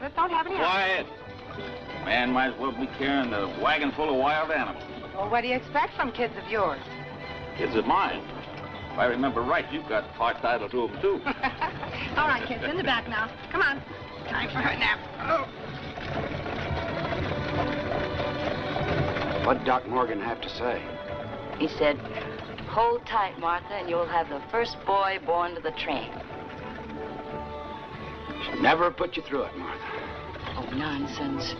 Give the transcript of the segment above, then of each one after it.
that don't have any... Quiet. Man might as well be carrying a wagon full of wild animals. Well, what do you expect from kids of yours? Kids of mine. If I remember right, you've got part title to them, too. All right, kids, in the back now. Come on. Time for her nap. Oh. What'd Doc Morgan have to say? He said, hold tight, Martha, and you'll have the first boy born to the train. She'll never put you through it, Martha. Oh, nonsense.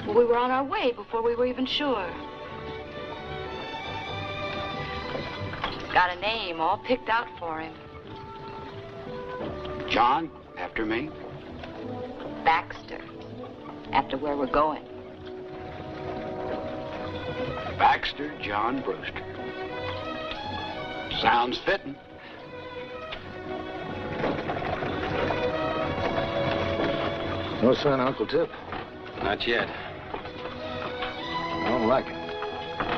We were on our way before we were even sure. Got a name all picked out for him. John, after me. Baxter, after where we're going. Baxter John Brewster. Sounds fitting. No sign of Uncle Tip? Not yet. I don't like it.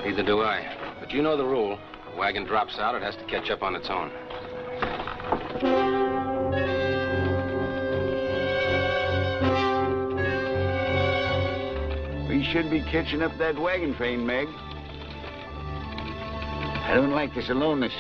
Neither do I. But you know the rule. A wagon drops out, it has to catch up on its own. We should be catching up that wagon train, Meg. I don't like this aloneness.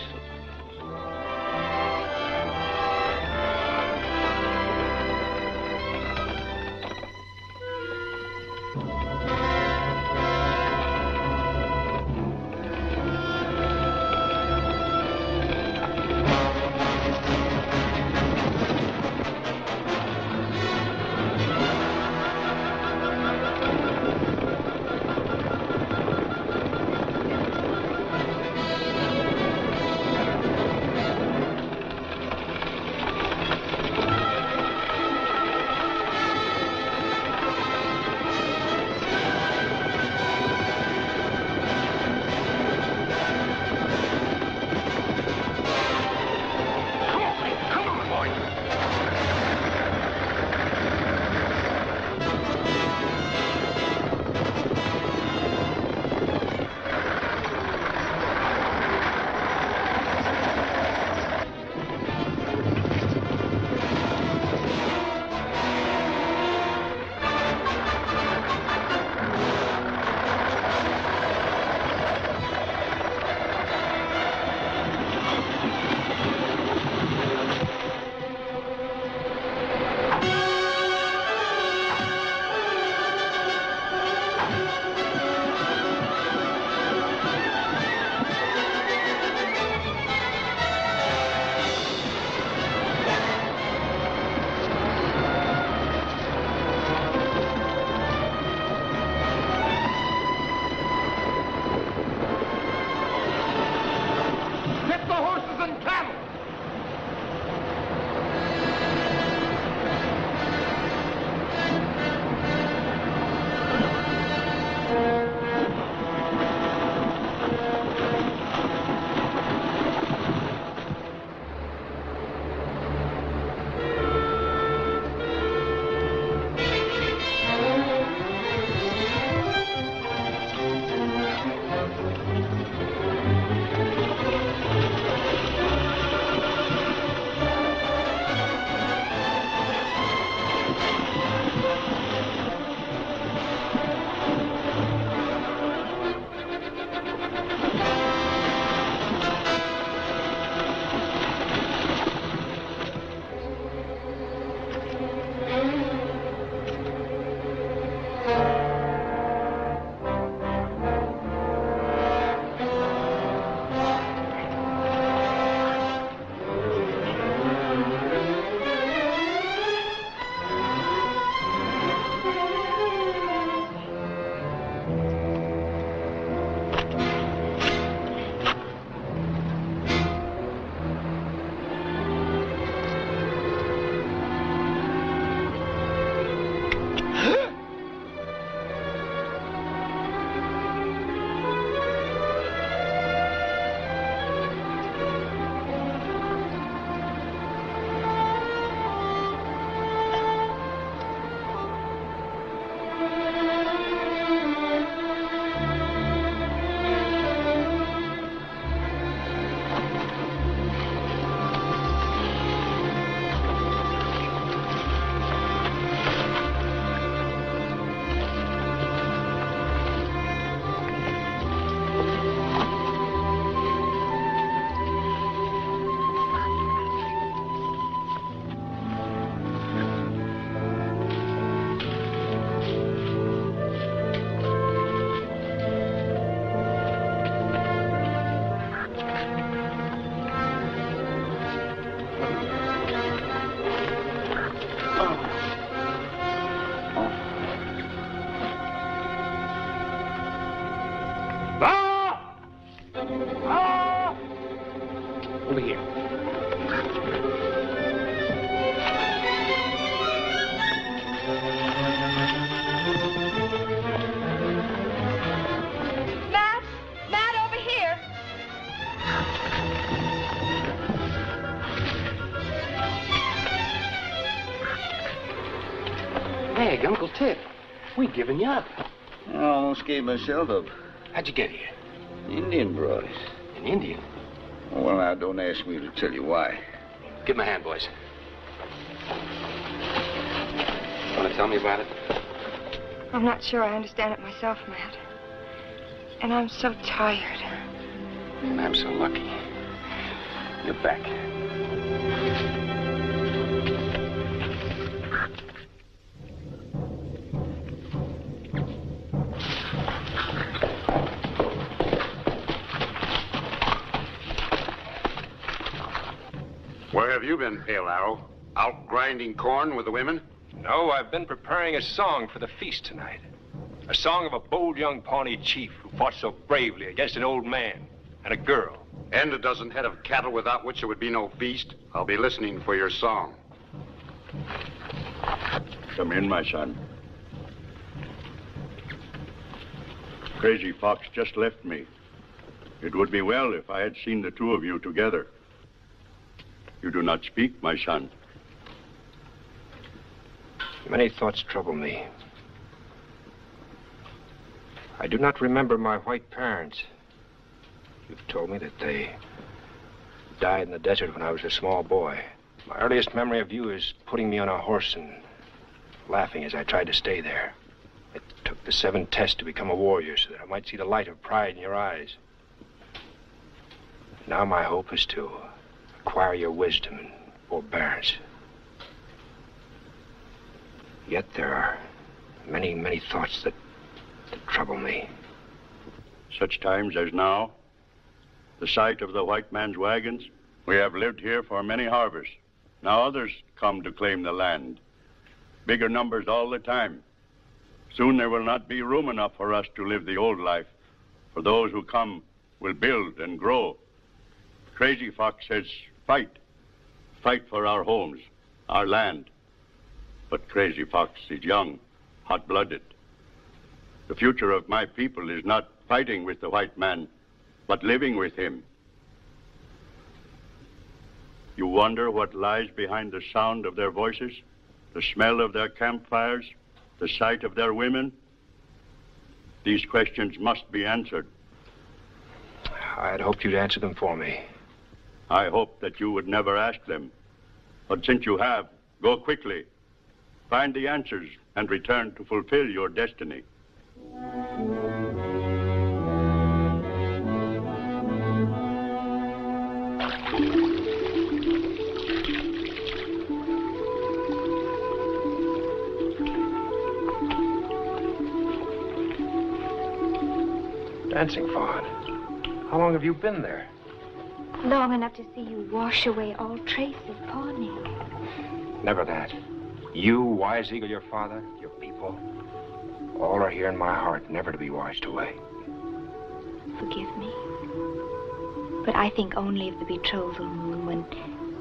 Meg, Uncle Tip, we giving you up. I almost gave myself up. How'd you get here? Indian brought us. An Indian? Well, now, don't ask me to tell you why. Give him a hand, boys. Want to tell me about it? I'm not sure I understand it myself, Matt. And I'm so tired. And I'm so lucky. You're back. Where have you been, Pale Arrow? Out grinding corn with the women? No, I've been preparing a song for the feast tonight. A song of a bold young Pawnee chief who fought so bravely against an old man and a girl. And a dozen head of cattle without which there would be no feast. I'll be listening for your song. Come in, my son. Crazy Fox just left me. It would be well if I had seen the two of you together. You do not speak, my son. Many thoughts trouble me. I do not remember my white parents. You've told me that they died in the desert when I was a small boy. My earliest memory of you is putting me on a horse and laughing as I tried to stay there. It took the 7 tests to become a warrior so that I might see the light of pride in your eyes. Now my hope is to acquire your wisdom and forbearance. Yet there are many, many thoughts that trouble me. Such times as now, the sight of the white man's wagons. We have lived here for many harvests. Now others come to claim the land. Bigger numbers all the time. Soon there will not be room enough for us to live the old life. For those who come will build and grow. Crazy Fox says, fight. Fight for our homes, our land. But Crazy Fox is young, hot-blooded. The future of my people is not fighting with the white man, but living with him. You wonder what lies behind the sound of their voices, the smell of their campfires, the sight of their women? These questions must be answered. I had hoped you'd answer them for me. I hope that you would never ask them. But since you have, go quickly. Find the answers and return to fulfill your destiny. Dancing Fawn, how long have you been there? Long enough to see you wash away all trace of Pawnee. Never that. You, Wise Eagle, your father, your people, all are here in my heart, never to be washed away. Forgive me. But I think only of the betrothal moon when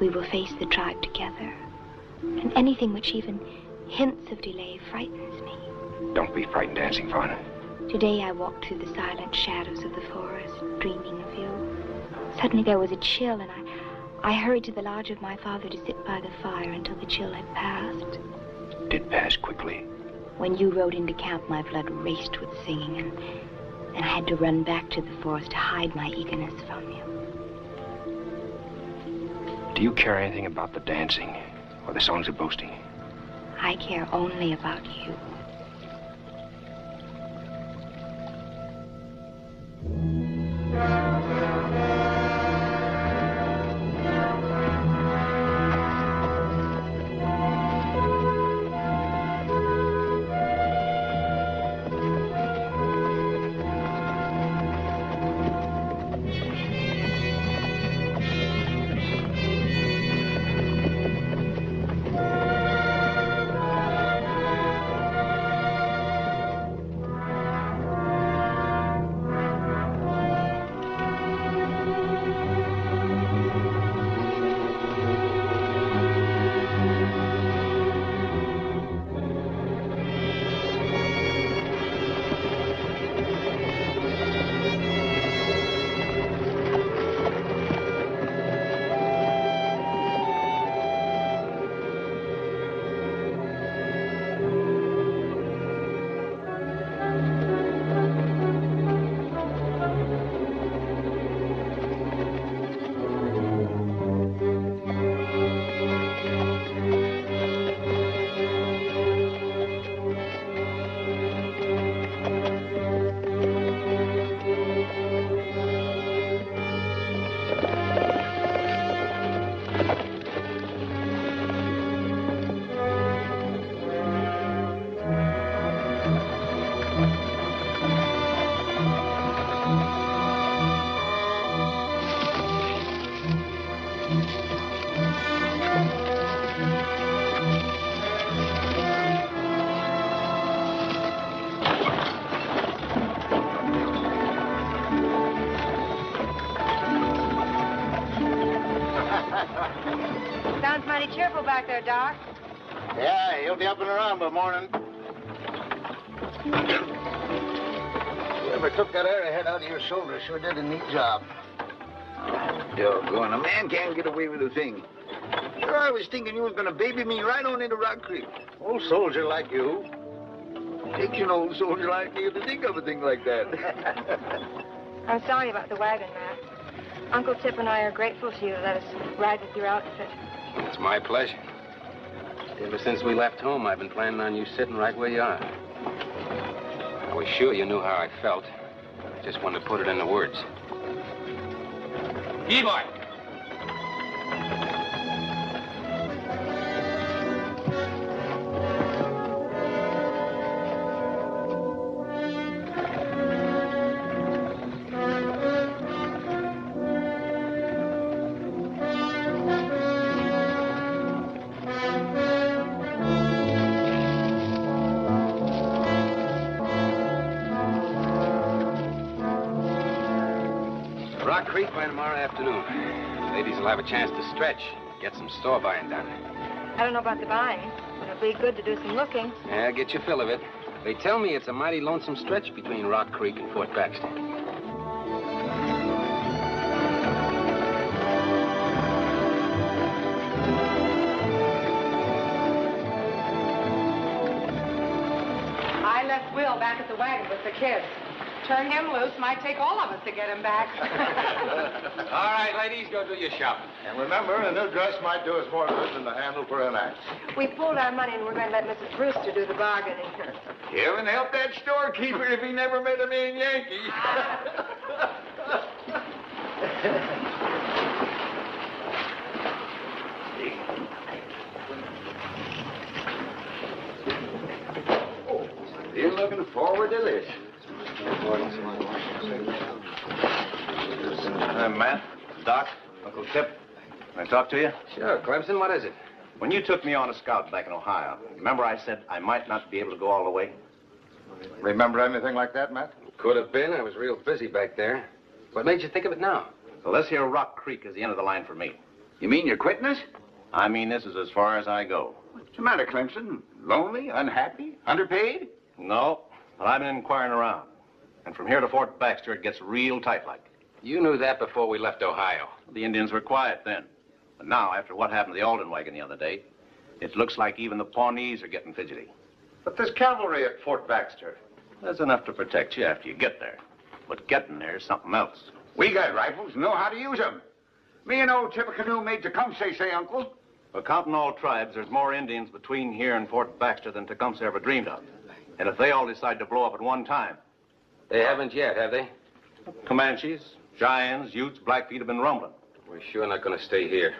we will face the tribe together. And anything which even hints of delay frightens me. Don't be frightened, Dancing Fawn. Today I walked through the silent shadows of the forest, dreaming of you. Suddenly there was a chill, and I hurried to the lodge of my father to sit by the fire until the chill had passed. It did pass quickly. When you rode into camp, my blood raced with singing, and I had to run back to the forest to hide my eagerness from you. Do you care anything about the dancing or the songs of boasting? I care only about you. back there, Doc? Yeah, he'll be up and around by morning. Whoever took that arrowhead out of your shoulder sure did a neat job. Doggone, a man can't get away with a thing. Sure, I was thinking you was gonna baby me right on into Rock Creek. Old soldier like you. Takes an old soldier like me to think of a thing like that. I'm sorry about the wagon, Matt. Uncle Tip and I are grateful to you to let us ride with your outfit. It's my pleasure. Ever since we left home, I've been planning on you sitting right where you are. I was sure you knew how I felt. I just wanted to put it into words. Boy. Rock Creek by tomorrow afternoon. Ladies will have a chance to stretch, get some store buying done. I don't know about the buying, but it'll be good to do some looking. Yeah, get your fill of it. They tell me it's a mighty lonesome stretch between Rock Creek and Fort Baxter. I left Will back at the wagon with the kids. Turn him loose, might take all of us to get him back. All right, ladies, go do your shopping. And remember, a new dress might do us more good than the handle for an axe. We pooled our money and we're going to let Mrs. Brewster do the bargaining. Heaven help that storekeeper if he never met a mean Yankee. Still looking forward to this. Matt, Doc, Uncle Tip, can I talk to you? Sure, Clemson, what is it? When you took me on a scout back in Ohio, remember I said I might not be able to go all the way? Remember anything like that, Matt? Could have been. I was real busy back there. What made you think of it now? Well, this here Rock Creek is the end of the line for me. You mean you're quitting us? I mean, this is as far as I go. What's the matter, Clemson? Lonely? Unhappy? Underpaid? No, but I've been inquiring around. And from here to Fort Baxter, it gets real tight like. You knew that before we left Ohio. The Indians were quiet then. But now, after what happened to the Alden wagon the other day, it looks like even the Pawnees are getting fidgety. But there's cavalry at Fort Baxter. There's enough to protect you after you get there. But getting there is something else. We got rifles, know how to use them. Me and old Tippecanoe made Tecumseh say, Uncle. Well, counting all tribes, there's more Indians between here and Fort Baxter than Tecumseh ever dreamed of. And if they all decide to blow up at one time... They haven't yet, have they? Comanches, Cheyennes, Utes, Blackfeet have been rumbling. We're sure not going to stay here.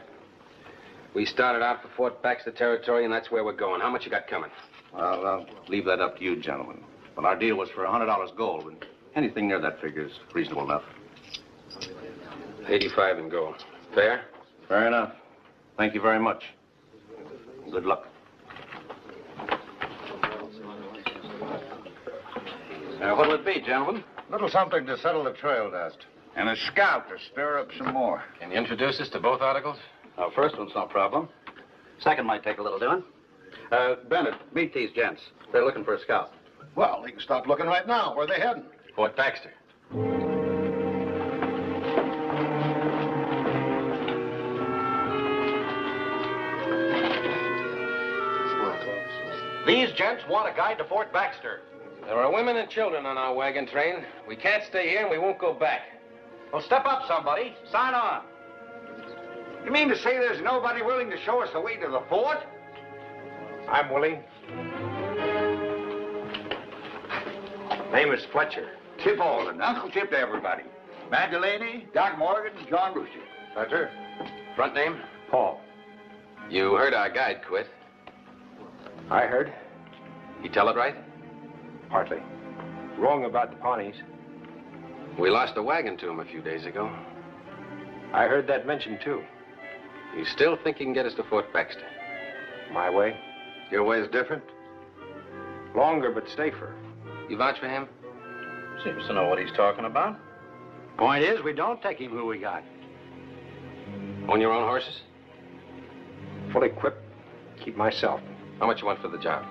We started out for Fort Baxter territory, and that's where we're going. How much you got coming? Well, I'll leave that up to you, gentlemen. But our deal was for $100 gold, and anything near that figure is reasonable enough. 85 in gold. Fair? Fair enough. Thank you very much. Good luck. What'll it be, gentlemen? Little something to settle the trail dust. And a scout to stir up some more. Can you introduce us to both articles? First one's no problem. Second might take a little doing. Bennett, meet these gents. They're looking for a scout. Well, they can stop looking right now. Where are they heading? Fort Baxter. These gents want a guide to Fort Baxter. There are women and children on our wagon train. We can't stay here and we won't go back. Well, step up, somebody. Sign on. You mean to say there's nobody willing to show us the way to the fort? I'm willing. Name is Fletcher. Tip Alden, Uncle Tip to everybody. Matt Delaney, Doc Morgan, John Brewster. Fletcher. Front name? Paul. You heard our guide quit. I heard. He tell it right? Partly. Wrong about the Pawnees. We lost a wagon to him a few days ago. I heard that mentioned, too. You still think you can get us to Fort Baxter? My way? Your way's different? Longer, but safer. You vouch for him? Seems to know what he's talking about. Point is, we don't take him who we got. Own your own horses? Fully equipped, keep myself. How much you want for the job?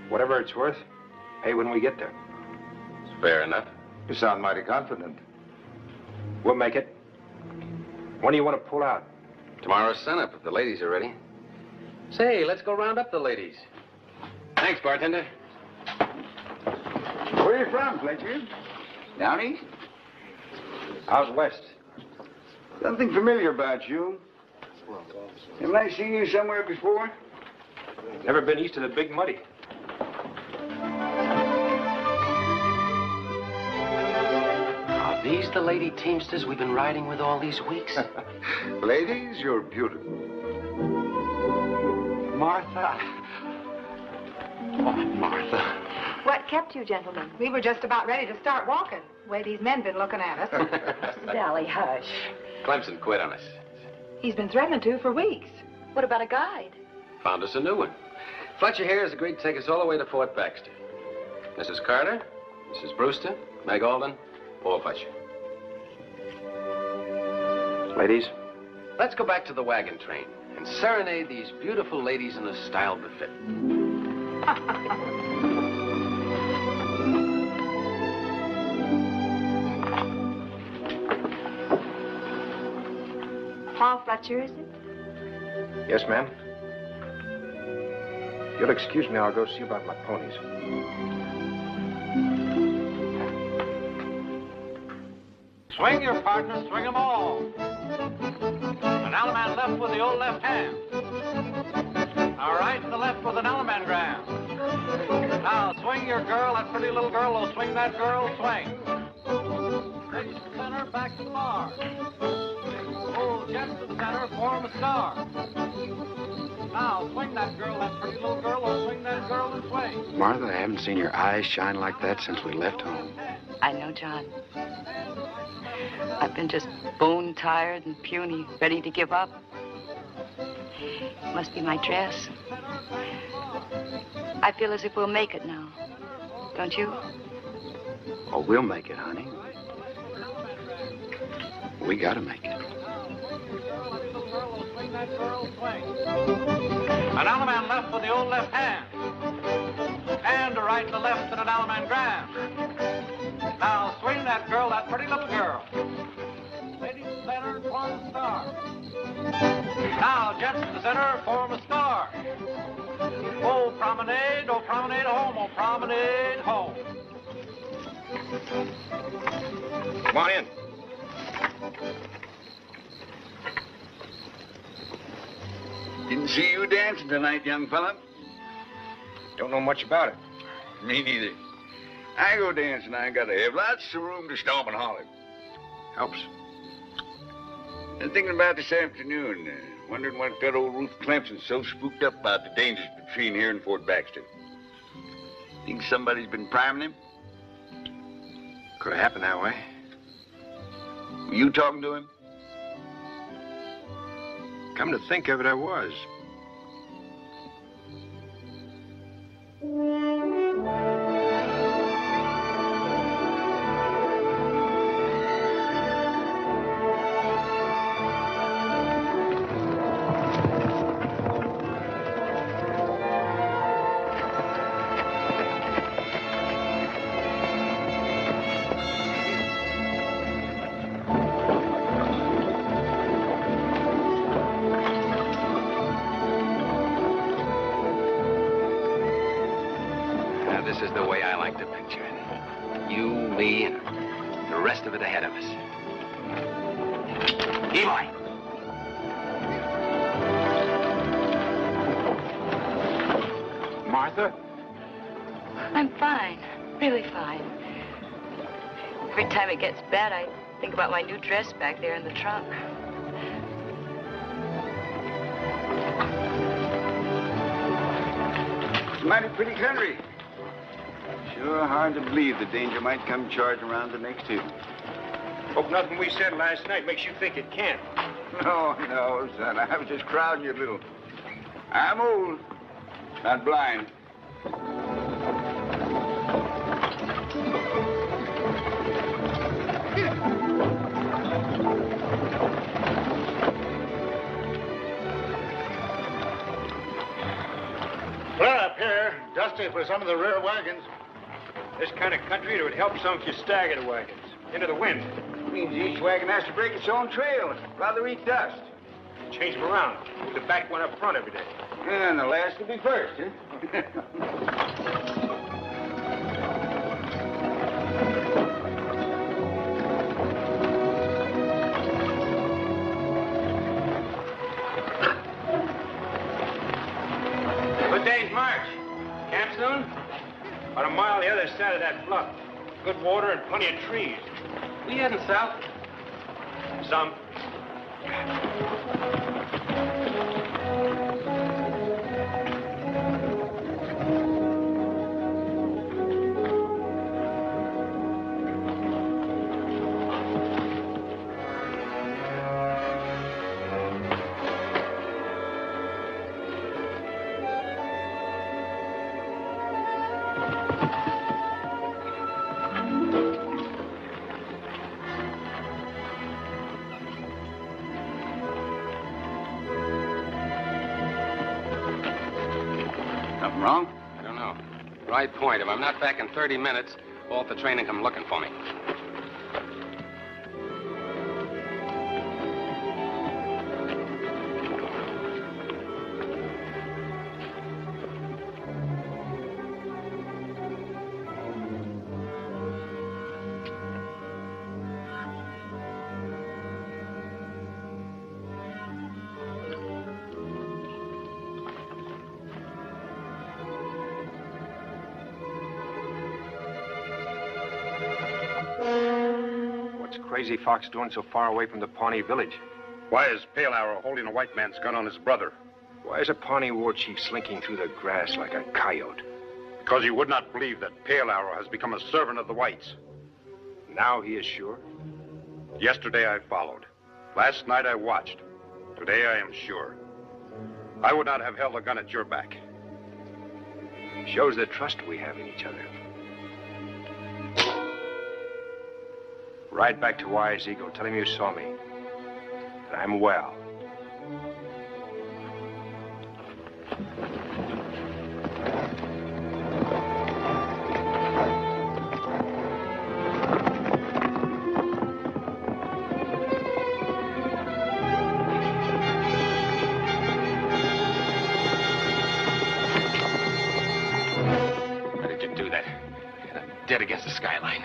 Whatever it's worth, pay when we get there. Fair enough. You sound mighty confident. We'll make it. When do you want to pull out? Tomorrow's sunup, if the ladies are ready. Say, let's go round up the ladies. Thanks, bartender. Where are you from, Fletcher? Down east? Out west. Something familiar about you. Haven't I seen you somewhere before? Never been east of the Big Muddy. Are these the lady teamsters we've been riding with all these weeks? Ladies, you're beautiful. Martha. Oh, Martha. What kept you, gentlemen? We were just about ready to start walking. The way these men been looking at us. Sally, hush. Clemson quit on us. He's been threatening to for weeks. What about a guide? Found us a new one. Fletcher here has agreed to take us all the way to Fort Baxter. Mrs. Carter, Mrs. Brewster, Meg Alden, Paul Fletcher. Ladies? Let's go back to the wagon train and serenade these beautiful ladies in a style befit. Paul Fletcher, is it? Yes, ma'am. If you'll excuse me, I'll go see about my ponies. Swing your partner, swing them all. An Alaman left with the old left hand. Now right to the left with an Alaman grab. Now swing your girl, that pretty little girl. Oh, swing that girl, swing. Ready to the center, back to the bar. Oh, jet to the center, form a star. Now swing that girl, that pretty little girl. Oh, swing that girl and swing. Martha, I haven't seen your eyes shine like that since we left home. I know, John. I've been just bone tired and puny, ready to give up. Must be my dress. I feel as if we'll make it now. Don't you? Oh, we'll make it, honey. We gotta make it. An Alaman left with the old left hand. And a right to the left and an Alaman grand. Now swing that girl, that pretty little girl. Ladies to the center, form a star. Now gents to the center, form a star. Oh, promenade home, oh, promenade home. Come on in. Didn't see you dancing tonight, young fella. Don't know much about it. Me neither. I go dancing, I gotta have lots of room to stomp and holler. Helps. I'm thinking about this afternoon, wondering what got old Ruth Clemson so spooked up about the dangers between here and Fort Baxter. Think somebody's been priming him? Could have happened that way. Were you talking to him? Come to think of it, I was. This is the way I like to picture it. You, me, and the rest of it ahead of us. Eli! Martha? I'm fine. Really fine. Every time it gets bad, I think about my new dress back there in the trunk. It's a mighty pretty country. Sure hard to believe the danger might come charging around the next hill. Hope nothing we said last night makes you think it can't. No, son. I was just crowding you a little. I'm old, not blind. for some of the rear wagons. This kind of country, it would help some if you staggered the wagons into the wind. Means each wagon has to break its own trail. Rather eat dust. Change them around. Move the back one up front every day. And the last will be first, huh? Good day's march. Camp soon? About a mile the other side of that bluff. Good water and plenty of trees. We heading south? Some. Something wrong? I don't know. Right point. If I'm not back in 30 minutes, all the training come looking for me. What's Crazy Fox doing so far away from the Pawnee village? Why is Pale Arrow holding a white man's gun on his brother? Why is a Pawnee war chief slinking through the grass like a coyote? Because he would not believe that Pale Arrow has become a servant of the whites. Now he is sure? Yesterday I followed. Last night I watched. Today I am sure. I would not have held a gun at your back. Shows the trust we have in each other. Ride back to Wise Eagle. Tell him you saw me. That I'm well. Why did you do that? Dead against the skyline.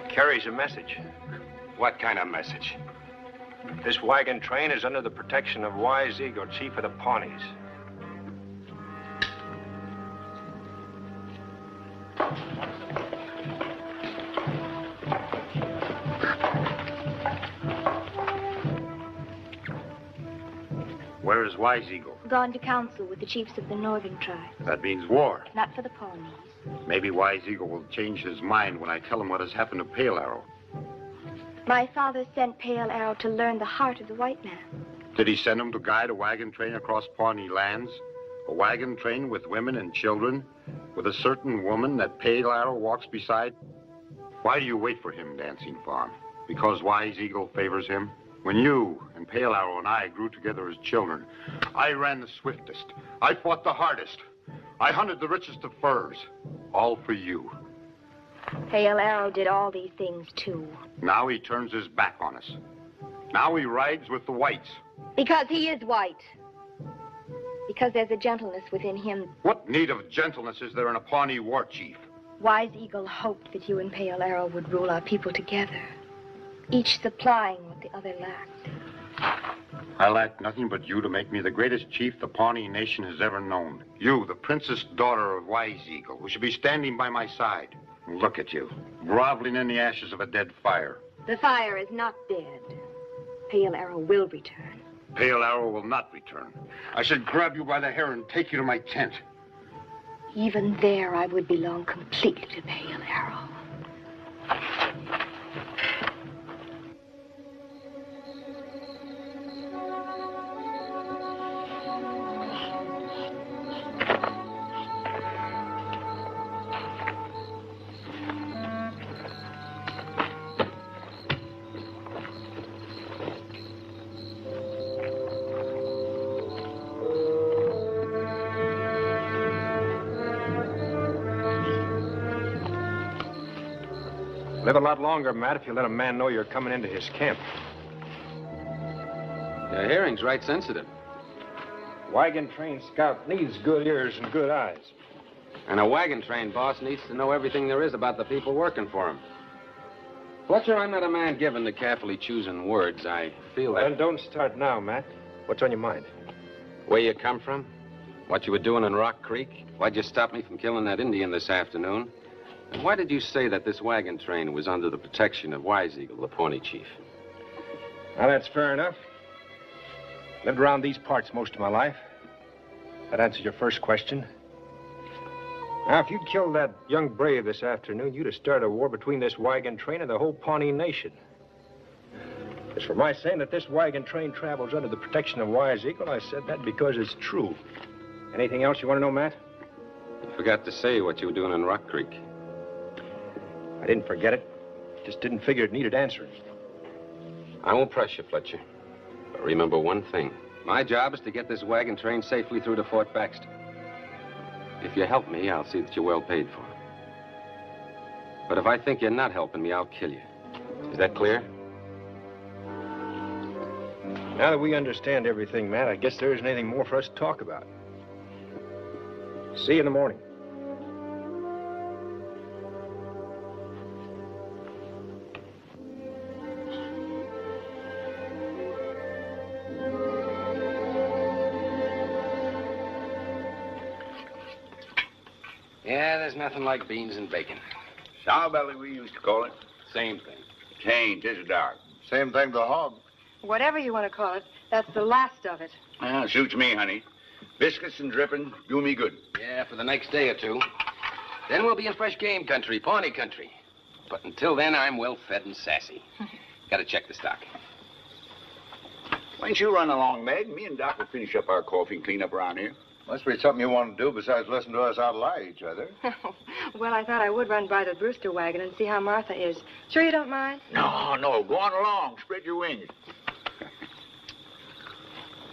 Carries a message. What kind of message? This wagon train is under the protection of Wise Eagle, chief of the Pawnees. Where is Wise Eagle? Gone to council with the chiefs of the northern tribes. That means war. Not for the Pawnees. Maybe Wise Eagle will change his mind when I tell him what has happened to Pale Arrow. My father sent Pale Arrow to learn the heart of the white man. Did he send him to guide a wagon train across Pawnee lands? A wagon train with women and children? With a certain woman that Pale Arrow walks beside? Why do you wait for him, Dancing Fawn? Because Wise Eagle favors him? When you and Pale Arrow and I grew together as children, I ran the swiftest. I fought the hardest. I hunted the richest of furs. All for you. Pale Arrow did all these things, too. Now he turns his back on us. Now he rides with the whites. Because he is white. Because there's a gentleness within him. What need of gentleness is there in a Pawnee war chief? Wise Eagle hoped that you and Pale Arrow would rule our people together, each supplying what the other lacked. I lack nothing but you to make me the greatest chief the Pawnee nation has ever known. You, the princess daughter of Wise Eagle, who should be standing by my side. Look at you, groveling in the ashes of a dead fire. The fire is not dead. Pale Arrow will return. Pale Arrow will not return. I should grab you by the hair and take you to my tent. Even there, I would belong completely to Pale Arrow. Live a lot longer, Matt, if you let a man know you're coming into his camp. Your hearing's right sensitive. Wagon train scout needs good ears and good eyes. And a wagon train boss needs to know everything there is about the people working for him. Fletcher, I'm not a man given to carefully choosing words. I feel that... Then don't start now, Matt. What's on your mind? Where you come from? What you were doing in Rock Creek? Why'd you stop me from killing that Indian this afternoon? And why did you say that this wagon train was under the protection of Wise Eagle, the Pawnee Chief? Now, that's fair enough. Lived around these parts most of my life. That answers your first question. Now, if you'd killed that young brave this afternoon, you'd have started a war between this wagon train and the whole Pawnee nation. As for my saying that this wagon train travels under the protection of Wise Eagle, I said that because it's true. Anything else you want to know, Matt? You forgot to say what you were doing in Rock Creek. I didn't forget it. Just didn't figure it needed answering. I won't press you, Fletcher. But remember one thing. My job is to get this wagon train safely through to Fort Baxter. If you help me, I'll see that you're well paid for. But if I think you're not helping me, I'll kill you. Is that clear? Now that we understand everything, Matt, I guess there isn't anything more for us to talk about. See you in the morning. Yeah, there's nothing like beans and bacon. Sour-belly, we used to call it. Same thing. Change, it's dark. Same thing to hog. Whatever you want to call it, that's the last of it. Suits me, honey. Biscuits and dripping do me good. Yeah, for the next day or two. Then we'll be in fresh game country, Pawnee country. But until then, I'm well fed and sassy. Gotta check the stock. Why don't you run along, Meg? Me and Doc will finish up our coffee and clean up around here. Must be something you want to do besides listen to us outlie each other. Well, I thought I would run by the Brewster wagon and see how Martha is. Sure you don't mind? No, go on along. Spread your wings.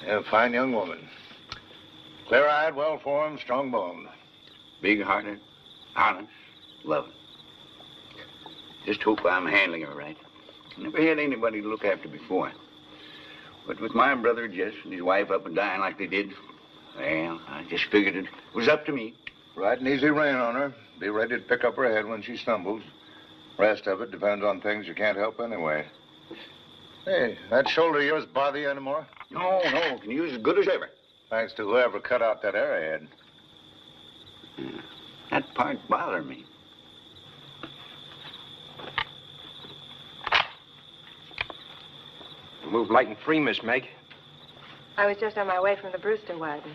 Yeah, fine young woman. Clear-eyed, well-formed, strong-boned. Big-hearted, honest, loving. Just hope I'm handling her right. Never had anybody to look after before. But with my brother Jess and his wife up and dying like they did, well, I just figured it was up to me. Ride an easy rein on her. Be ready to pick up her head when she stumbles. Rest of it depends on things you can't help anyway. Hey, that shoulder of yours bother you anymore? No, can use as good as ever. Thanks to whoever cut out that arrowhead. That part bothered me. Move light and free, Miss Meg. I was just on my way from the Brewster wagon.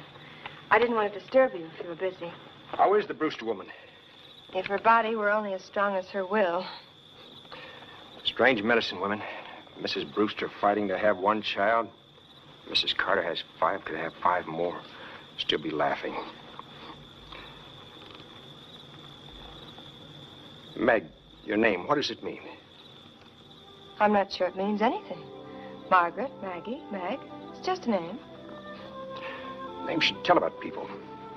I didn't want to disturb you if you were busy. How is the Brewster woman? If her body were only as strong as her will. Strange medicine, women. Mrs. Brewster fighting to have one child. Mrs. Carter has 5, could have 5 more. Still be laughing. Meg, your name, what does it mean? I'm not sure it means anything. Margaret, Maggie, Meg. It's just a name. Names should tell about people.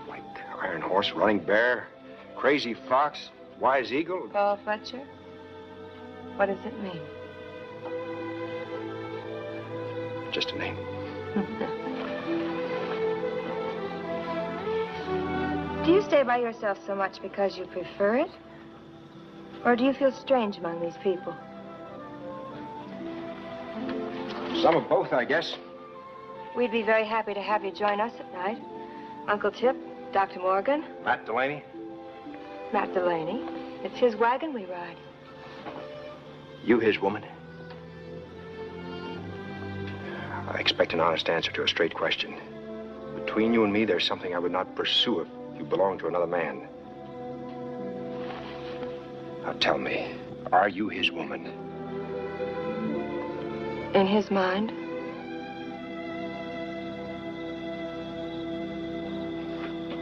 Like Iron Horse, Running Bear, Crazy Fox, Wise Eagle. Paul Fletcher. What does it mean? Just a name. Do you stay by yourself so much because you prefer it? Or do you feel strange among these people? Some of both, I guess. We'd be very happy to have you join us at night. Uncle Tip, Dr. Morgan. Matt Delaney. Matt Delaney. It's his wagon we ride. You his woman? I expect an honest answer to a straight question. Between you and me, there's something I would not pursue if you belonged to another man. Now tell me, are you his woman? In his mind?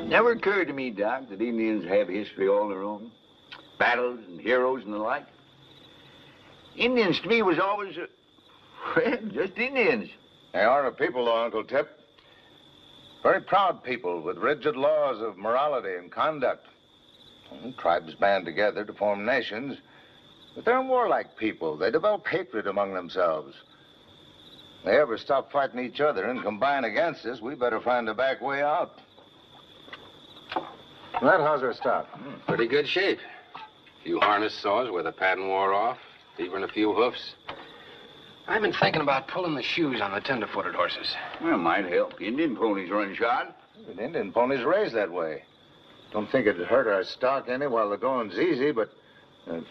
Never occurred to me, Doc, that Indians have history all their own. Battles and heroes and the like. Indians to me was always, well, just Indians. They are a people, though, Uncle Tip. Very proud people with rigid laws of morality and conduct. Tribes band together to form nations, But they're warlike people. They develop hatred among themselves. If they ever stop fighting each other and combine against us, we better find a back way out. Matt, how's our stock? Pretty good shape. A few harness saws where the pattern wore off, even a few hoofs. I've been thinking about pulling the shoes on the tender-footed horses. Well, might help. Indian ponies run shod. The Indian ponies raised that way. Don't think it'd hurt our stock any while the going's easy, but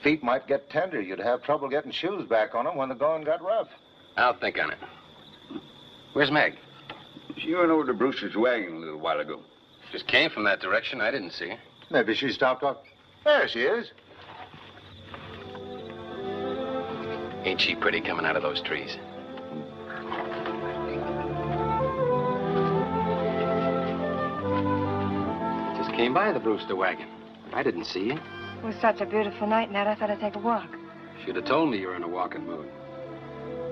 feet might get tender. You'd have trouble getting shoes back on them when the going got rough. I'll think on it. Where's Meg? She went over to Brewster's wagon a little while ago. Just came from that direction. I didn't see her. Maybe she stopped off. There she is. Ain't she pretty coming out of those trees? Just came by the Brewster wagon. I didn't see you. It was such a beautiful night, Ned. I thought I'd take a walk. Should have told me you were in a walking mood.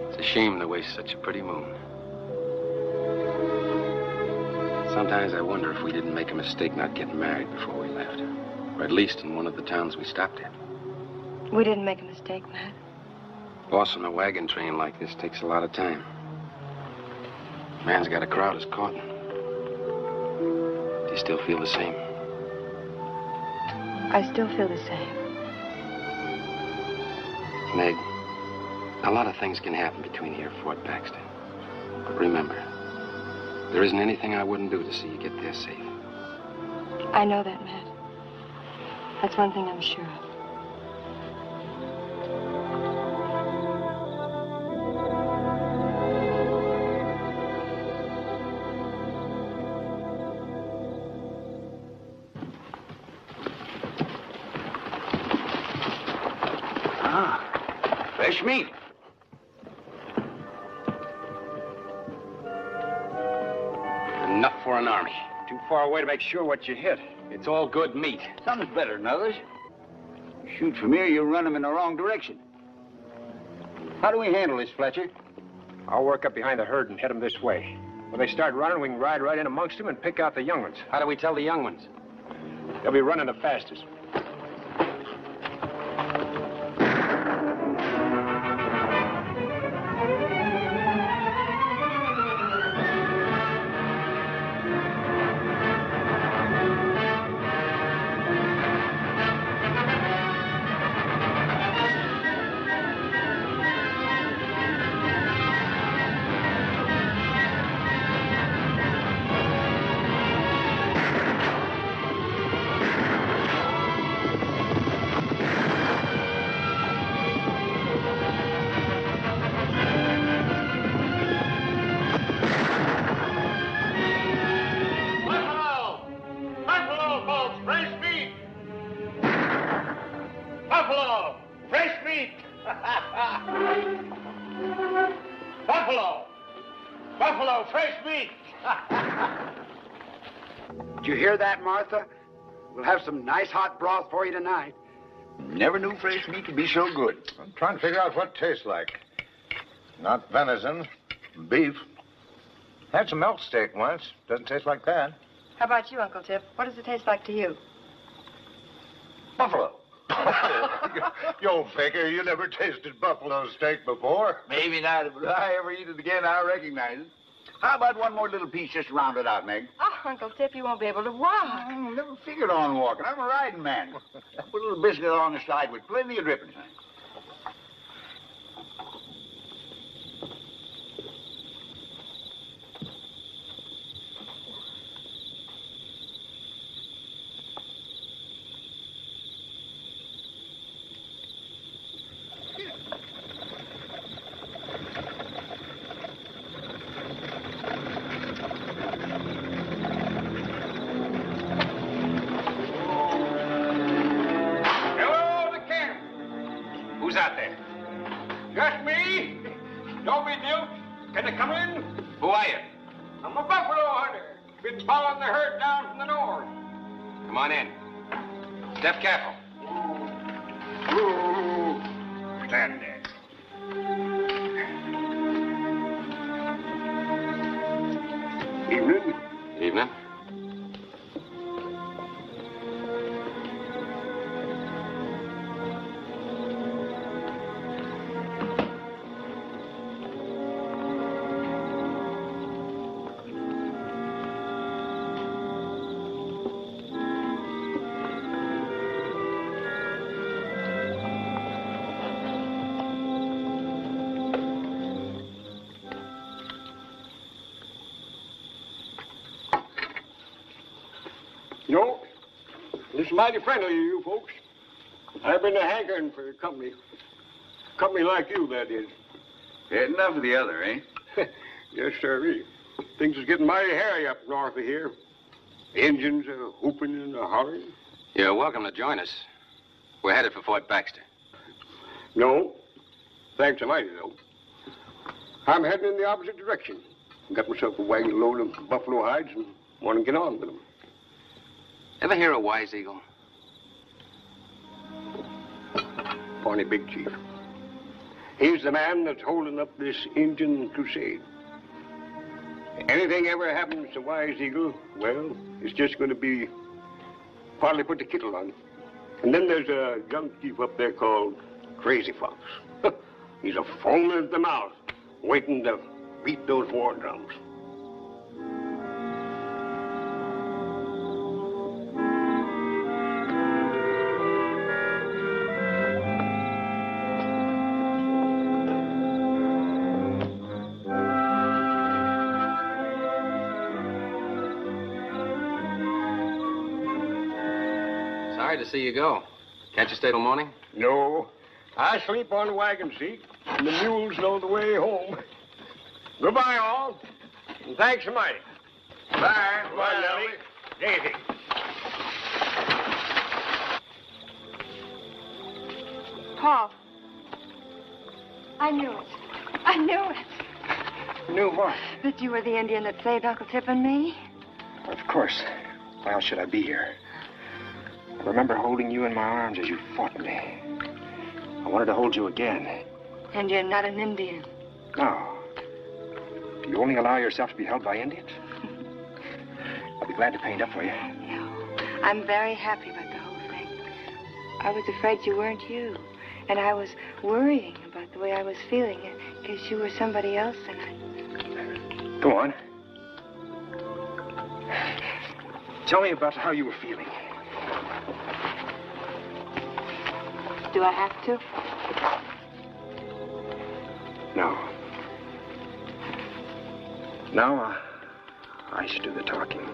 It's a shame to waste such a pretty moon. Sometimes I wonder if we didn't make a mistake not getting married before we left. Or at least in one of the towns we stopped at. We didn't make a mistake, Matt. Bossing a wagon train like this takes a lot of time. Man's got a crowd as caught. Do you still feel the same? I still feel the same. Meg, a lot of things can happen between here and Fort Baxter. But remember, there isn't anything I wouldn't do to see you get there safe. I know that, Matt. That's one thing I'm sure of. Fresh meat. Enough for an army. Too far away to make sure what you hit. It's all good meat. Some's better than others. You shoot from here, you'll run them in the wrong direction. How do we handle this, Fletcher? I'll work up behind the herd and head them this way. When they start running, we can ride right in amongst them and pick out the young ones. How do we tell the young ones? They'll be running the fastest. Did you hear that, Martha? We'll have some nice hot broth for you tonight. Never knew fresh meat could be so good. I'm trying to figure out what it tastes like. Not venison, beef. Had some elk steak once. Doesn't taste like that. How about you, Uncle Tip? What does it taste like to you? Buffalo. You old faker, you never tasted buffalo steak before. Maybe not, but if I ever eat it again, I'll recognize it. How about one more little piece just to round it out, Meg? Oh, Uncle Tip, you won't be able to walk. I never figured on walking. I'm a riding man. Put a little biscuit on the side with plenty of drippings. Who's out there? Just me. Don't be duped. Can I come in? Who are you? I'm a buffalo hunter. Been following the herd down from the north. Come on in. Step careful. Ooh. Stand there. Evening. Evening. No. It's mighty friendly of you folks. I've been hankering for company. Company like you, that is. Had enough of the other, eh? Yes, sir. Things is getting mighty hairy up north of here. Engines are whooping and a hollering. You're welcome to join us. We're headed for Fort Baxter. No. Thanks a mighty, though. I'm heading in the opposite direction. Got myself a wagon load of buffalo hides and want to get on with them. Ever hear of Wise Eagle? Pawnee Big Chief. He's the man that's holding up this Indian crusade. Anything ever happens to Wise Eagle, well, it's just going to be partly put the kittle on. And then there's a young chief up there called Crazy Fox. He's a foaming at the mouth, waiting to beat those war drums. Sorry to see you go. Can't you stay till morning? No. I sleep on the wagon seat, and the mules know the way home. Goodbye, all. And thanks a mighty. Bye. Goodbye, Nellie. Daisy. Paul. I knew it. I knew it. Knew what? That you were the Indian that saved Uncle Tip and me. Of course. Why else should I be here? I remember holding you in my arms as you fought me. I wanted to hold you again. And you're not an Indian. No. Do you only allow yourself to be held by Indians? I'll be glad to paint up for you. I'm very happy about the whole thing. I was afraid you weren't you. And I was worrying about the way I was feeling in case you were somebody else and I... Go on. Tell me about how you were feeling. Do I have to? No. Now, I should do the talking.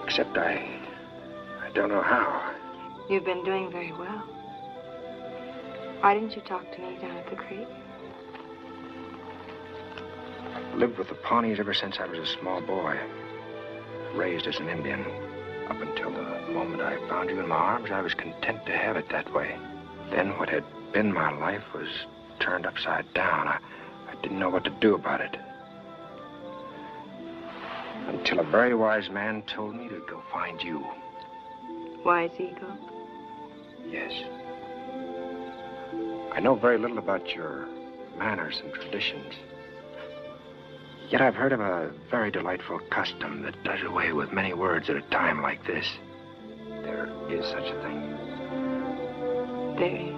Except I don't know how. You've been doing very well. Why didn't you talk to me down at the creek? I've lived with the Pawnees ever since I was a small boy. Raised as an Indian. Up until the moment I found you in my arms, I was content to have it that way. Then what had been my life was turned upside down. I didn't know what to do about it. Until a very wise man told me to go find you. Wise Eagle? Yes. I know very little about your manners and traditions. Yet I've heard of a very delightful custom that does away with many words at a time like this. There is such a thing. There is.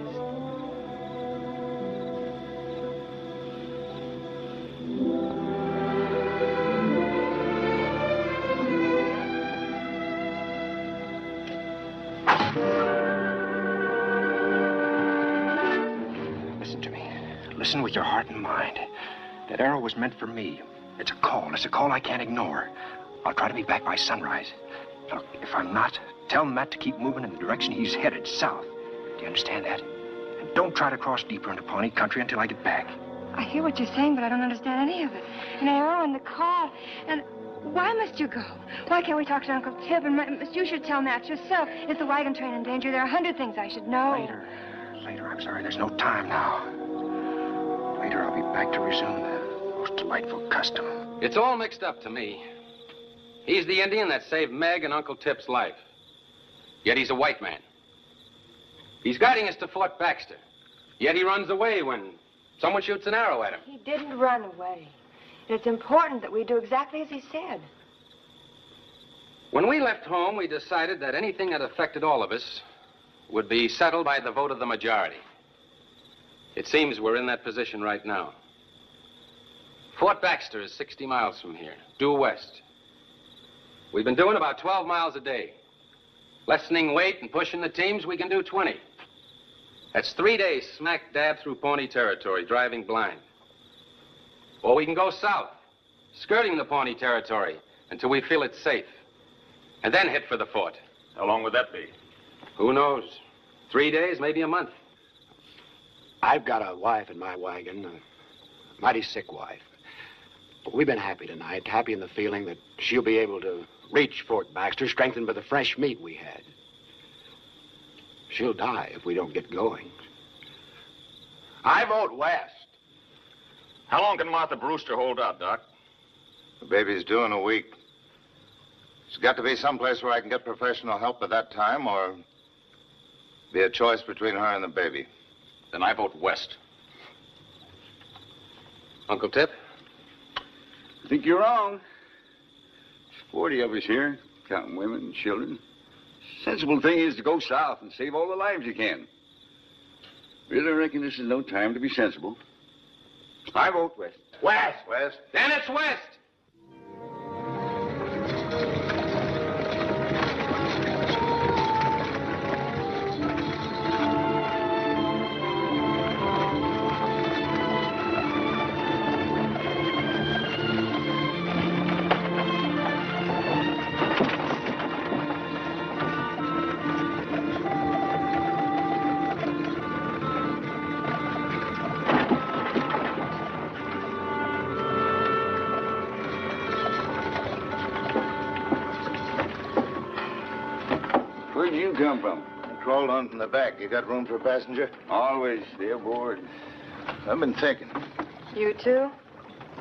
Listen to me. Listen with your heart and mind. That arrow was meant for me. It's a call. It's a call I can't ignore. I'll try to be back by sunrise. Look, if I'm not, tell Matt to keep moving in the direction he's headed, south. Do you understand that? And don't try to cross deeper into Pawnee country until I get back. I hear what you're saying, but I don't understand any of it. An arrow and the call, and why must you go? Why can't we talk to Uncle Tip? And you should tell Matt yourself. Is the wagon train in danger? There are 100 things I should know. Later, I'm sorry. There's no time now. Later, I'll be back to resume the most delightful custom. It's all mixed up to me. He's the Indian that saved Meg and Uncle Tip's life. Yet he's a white man. He's guiding us to Fort Baxter. Yet he runs away when someone shoots an arrow at him. He didn't run away. And it's important that we do exactly as he said. When we left home, we decided that anything that affected all of us would be settled by the vote of the majority. It seems we're in that position right now. Fort Baxter is 60 miles from here, due west. We've been doing about 12 miles a day. Lessening weight and pushing the teams, we can do 20. That's 3 days smack dab through Pawnee territory, driving blind. Or we can go south, skirting the Pawnee territory until we feel it's safe. And then hit for the fort. How long would that be? Who knows? 3 days, maybe a month. I've got a wife in my wagon, a mighty sick wife. But we've been happy tonight, happy in the feeling that she'll be able to reach Fort Baxter, strengthened by the fresh meat we had. She'll die if we don't get going. I vote west. How long can Martha Brewster hold out, Doc? The baby's due in a week. It's got to be someplace where I can get professional help at that time, or be a choice between her and the baby. Then I vote west. Uncle Tip? I think you're wrong. There's 40 of us here, counting women and children. Sensible thing is to go south and save all the lives you can. Really reckon this is no time to be sensible. I vote west. West! West? Then it's west! Where'd you come from? I crawled on from the back. You got room for a passenger? Always stay aboard. I've been thinking. You too?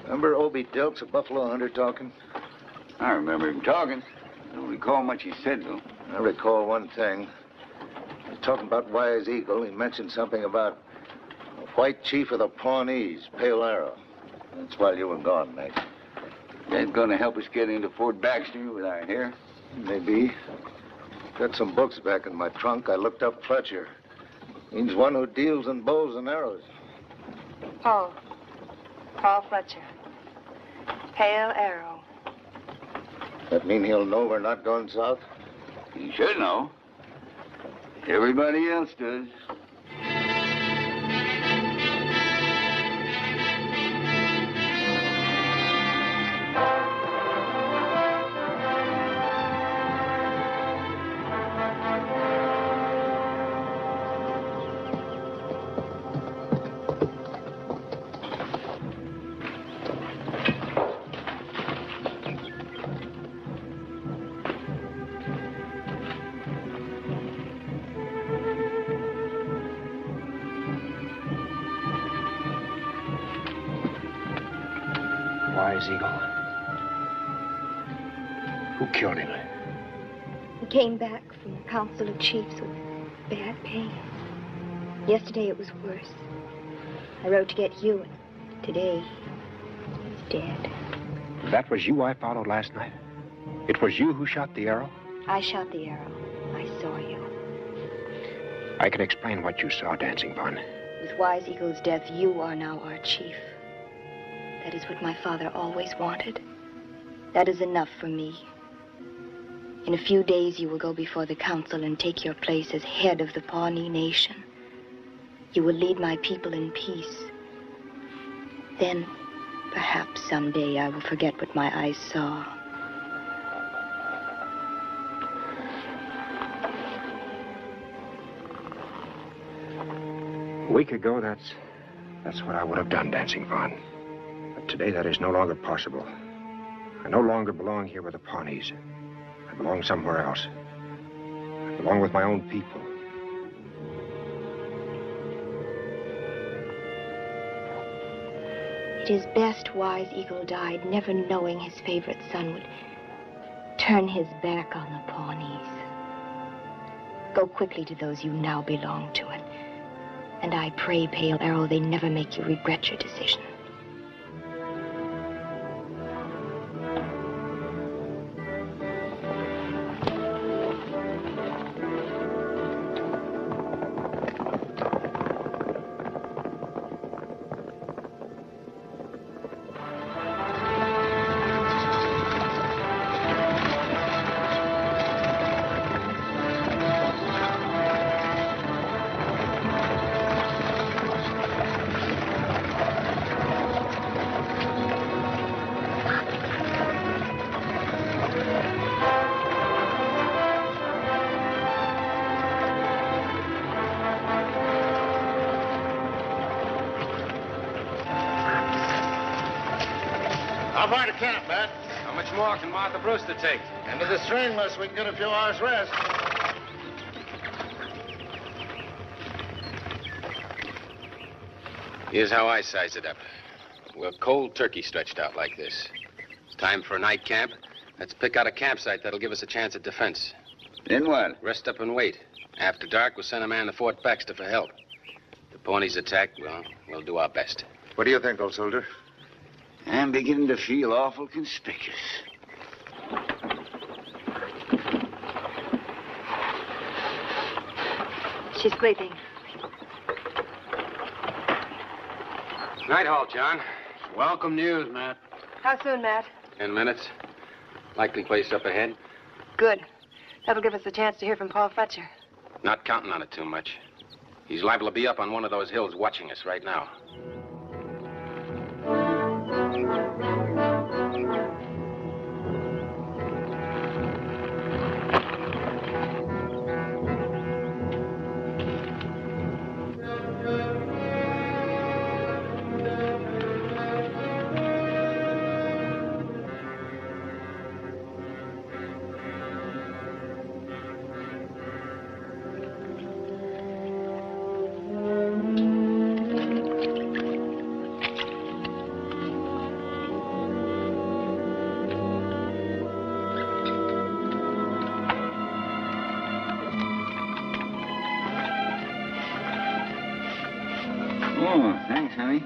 Remember Obie Dilks, a buffalo hunter, talking? I remember him talking. I don't recall much he said, though. I recall one thing. He was talking about Wise Eagle. He mentioned something about a white chief of the Pawnees, Pale Arrow. That's while you were gone, Max. That's gonna help us get into Fort Baxter with our hair? Maybe. Got some books back in my trunk. I looked up Fletcher. He's one who deals in bows and arrows. Paul Fletcher. Pale Arrow. That mean he'll know we're not going south? He should know. Everybody else does. Wise Eagle. Who killed him? He came back from the Council of Chiefs with bad pain. Yesterday it was worse. I rode to get you, and today he's dead. That was you I followed last night? It was you who shot the arrow? I shot the arrow. I saw you. I can explain what you saw, Dancing Bun. With Wise Eagle's death, you are now our chief. That is what my father always wanted. That is enough for me. In a few days, you will go before the council and take your place as head of the Pawnee nation. You will lead my people in peace. Then, perhaps someday, I will forget what my eyes saw. A week ago, that's what I would have done, Dancing Bun. But today, that is no longer possible. I no longer belong here with the Pawnees. I belong somewhere else. I belong with my own people. It is best Wise Eagle died, never knowing his favorite son would turn his back on the Pawnees. Go quickly to those you now belong to, and I pray, Pale Arrow, they never make you regret your decision. How far to camp, Matt? How much more can Martha Brewster take? Into the stringless, we can get a few hours rest. Here's how I size it up. We're cold turkey stretched out like this. It's time for a night camp. Let's pick out a campsite that'll give us a chance at defense. Then what? Rest up and wait. After dark, we'll send a man to Fort Baxter for help. If the Pawnees attack, well, we'll do our best. What do you think, old soldier? I'm beginning to feel awful conspicuous. She's sleeping. Night halt, John. Welcome news, Matt. How soon, Matt? 10 minutes. Likely place up ahead. Good. That'll give us a chance to hear from Paul Fletcher. Not counting on it too much. He's liable to be up on one of those hills watching us right now. Oh, thanks, honey.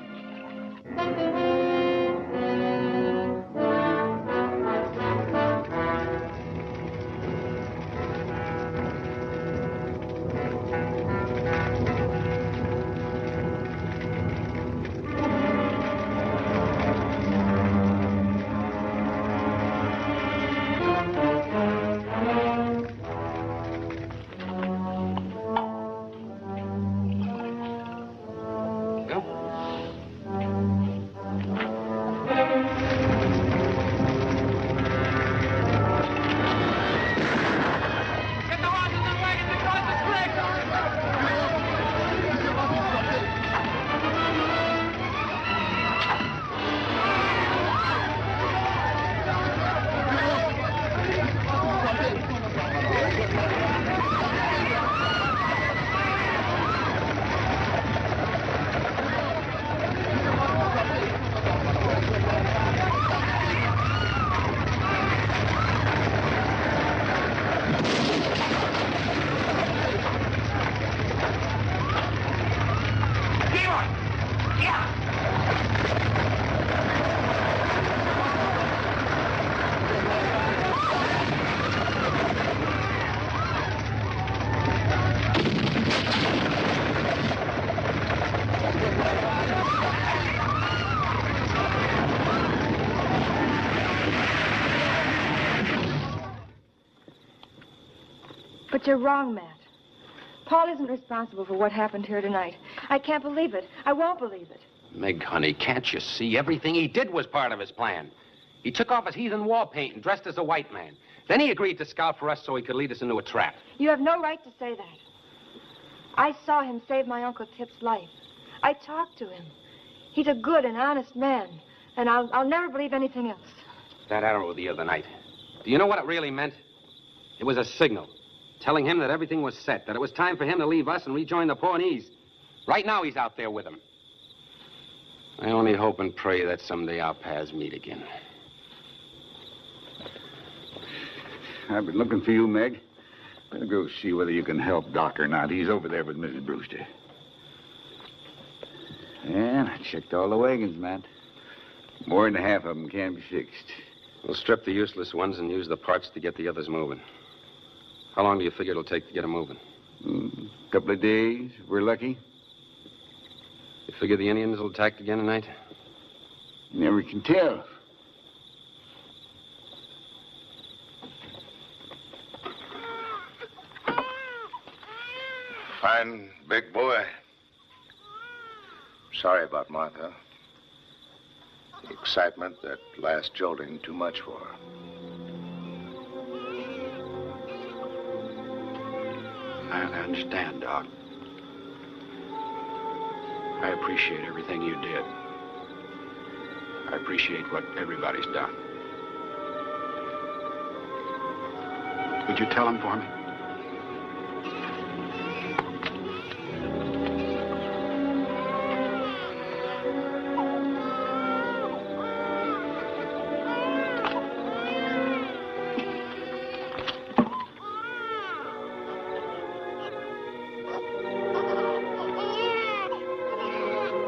But you're wrong, Matt. Paul isn't responsible for what happened here tonight. I can't believe it. I won't believe it. Meg, honey, can't you see? Everything he did was part of his plan. He took off his heathen war paint and dressed as a white man. Then he agreed to scout for us so he could lead us into a trap. You have no right to say that. I saw him save my Uncle Tip's life. I talked to him. He's a good and honest man, and I'll never believe anything else. That arrow the other night. Do you know what it really meant? It was a signal. Telling him that everything was set, that it was time for him to leave us and rejoin the Pawnees. Right now, he's out there with them. I only hope and pray that someday our paths meet again. I've been looking for you, Meg. Better go see whether you can help Doc or not. He's over there with Mrs. Brewster. And I checked all the wagons, Matt. More than half of them can be fixed. We'll strip the useless ones and use the parts to get the others moving. How long do you figure it'll take to get them moving? A couple of days, if we're lucky. You figure the Indians will attack again tonight? You never can tell. Fine big boy. Sorry about Martha. The excitement, that last jolting, too much for her. I understand, Doc. I appreciate everything you did. I appreciate what everybody's done. Would you tell him for me?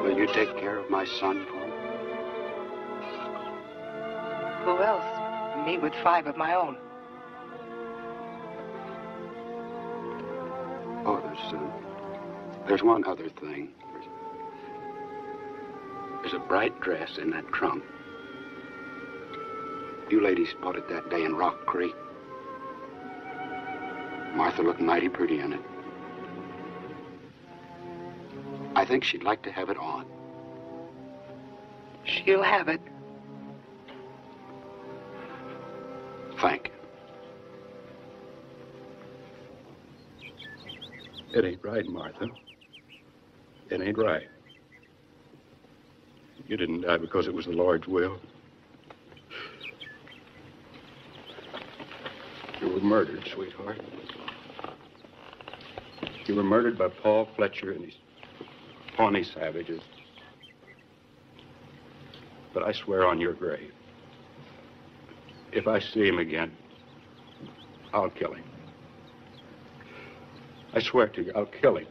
Will you take care of my son for me? Who else? Me with 5 of my own. Oh, there's one other thing. There's a bright dress in that trunk. You ladies bought it that day in Rock Creek. Martha looked mighty pretty in it. I think she'd like to have it on. She'll have it. Thank you. It ain't right, Martha. It ain't right. You didn't die because it was the Lord's will. You were murdered, sweetheart. You were murdered by Paul Fletcher and his Pawnee savages. But I swear on your grave, if I see him again, I'll kill him. I swear to you, I'll kill him.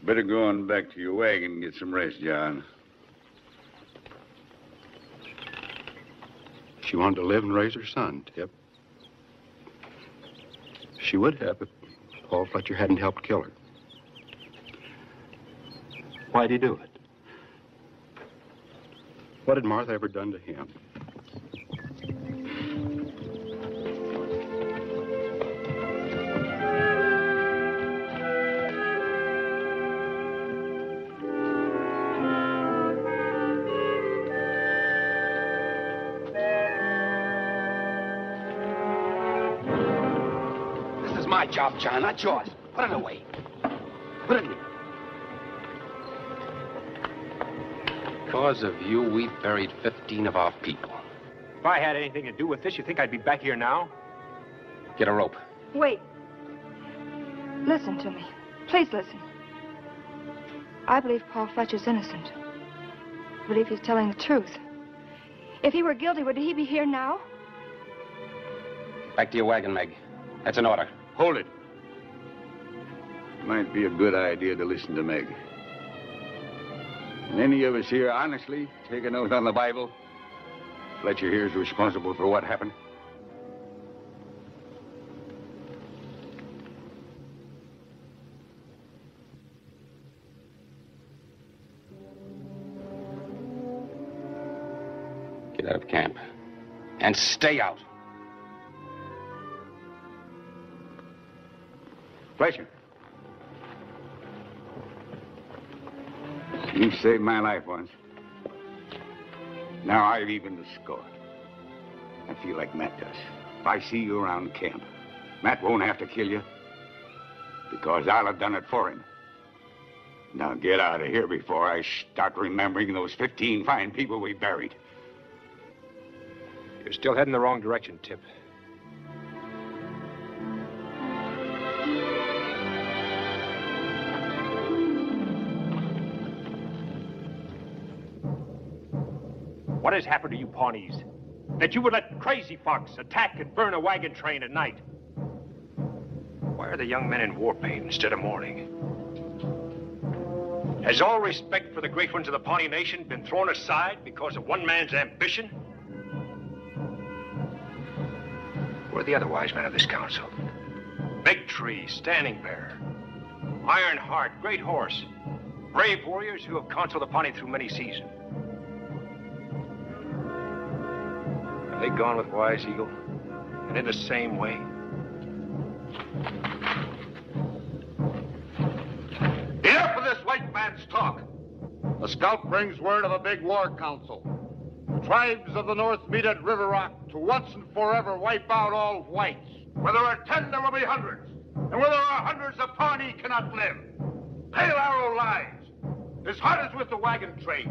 Better go on back to your wagon and get some rest, John. She wanted to live and raise her son, Tip. She would have if Paul Fletcher hadn't helped kill her. Why'd he do it? What had Martha ever done to him? This is my job, John, not yours. Put it away. Put it in. Because of you, we've buried 15 of our people. If I had anything to do with this, you think I'd be back here now? Get a rope. Wait. Listen to me. Please listen. I believe Paul Fletcher's innocent. I believe he's telling the truth. If he were guilty, would he be here now? Back to your wagon, Meg. That's an order. Hold it. Might be a good idea to listen to Meg. And any of us here honestly take an oath on the Bible? Fletcher here is responsible for what happened? Get out of camp. And stay out. Fletcher. You saved my life once. Now I've evened the score. I feel like Matt does. If I see you around camp, Matt won't have to kill you because I'll have done it for him. Now get out of here before I start remembering those 15 fine people we buried. You're still heading the wrong direction, Tip. What has happened to you Pawnees? That you would let Crazy Fox attack and burn a wagon train at night? Why are the young men in war paint instead of mourning? Has all respect for the great ones of the Pawnee Nation been thrown aside because of one man's ambition? Where are the other wise men of this council? Big Tree, Standing Bear, Iron Heart, Great Horse, brave warriors who have counseled the Pawnee through many seasons. Have they gone with Wise Eagle? And in the same way? Enough of this white man's talk. The scout brings word of a big war council. The tribes of the North meet at River Rock to once and forever wipe out all whites. Where there are 10, there will be hundreds. And where there are hundreds, the Pawnee cannot live. Pale Arrow lies. His heart is with the wagon train.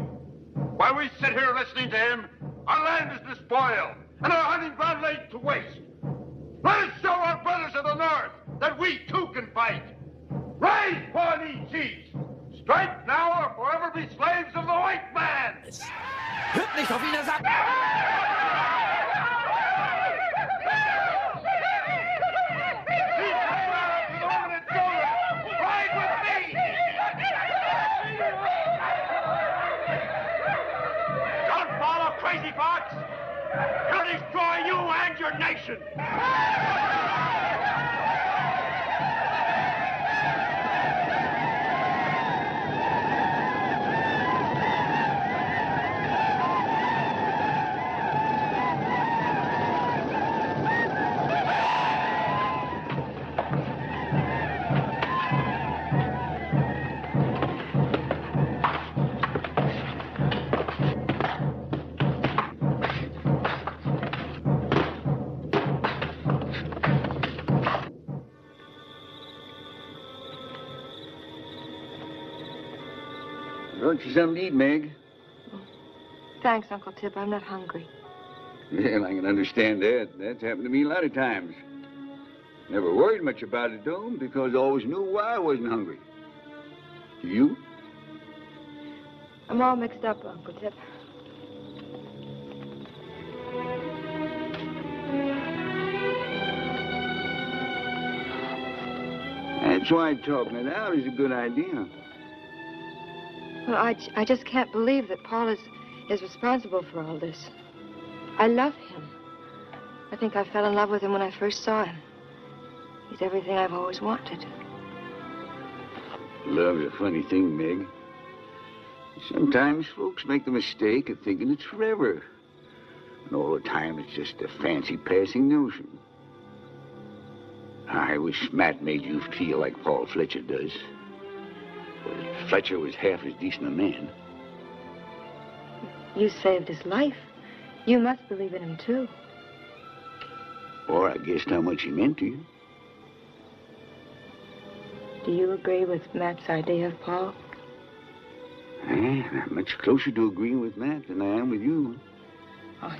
While we sit here listening to him, our land is despoiled and our hunting ground laid to waste. Let us show our brothers of the North that we too can fight. Rise, Pawnee Chiefs! Strike now or forever be slaves of the white man! Hört nicht auf ihn, er sagt... Don't follow Crazy Fox! He'll destroy you and your nation! Brought you something to eat, Meg. Thanks, Uncle Tip. I'm not hungry. Well, I can understand that. That's happened to me a lot of times. Never worried much about it, though, because I always knew why I wasn't hungry. You? I'm all mixed up, Uncle Tip. That's why talking it out is a good idea. Well, I just can't believe that Paul is responsible for all this. I love him. I think I fell in love with him when I first saw him. He's everything I've always wanted. Love's a funny thing, Meg. Sometimes folks make the mistake of thinking it's forever. And all the time it's just a fancy passing notion. I wish Matt made you feel like Paul Fletcher does. But if Fletcher was half as decent a man. You saved his life. You must believe in him, too. Or I guessed how much he meant to you. Do you agree with Matt's idea of Paul? I'm much closer to agreeing with Matt than I am with you. Oh.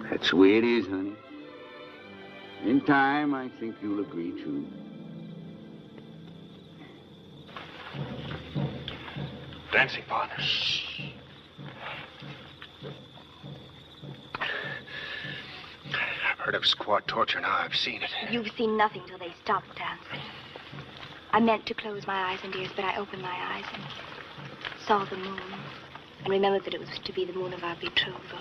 That's the way it is, honey. In time, I think you'll agree, too. Dancing partners. I've heard of squad torture, now I've seen it. You've seen nothing till they stopped dancing. I meant to close my eyes and ears, but I opened my eyes and saw the moon and remembered that it was to be the moon of our betrothal.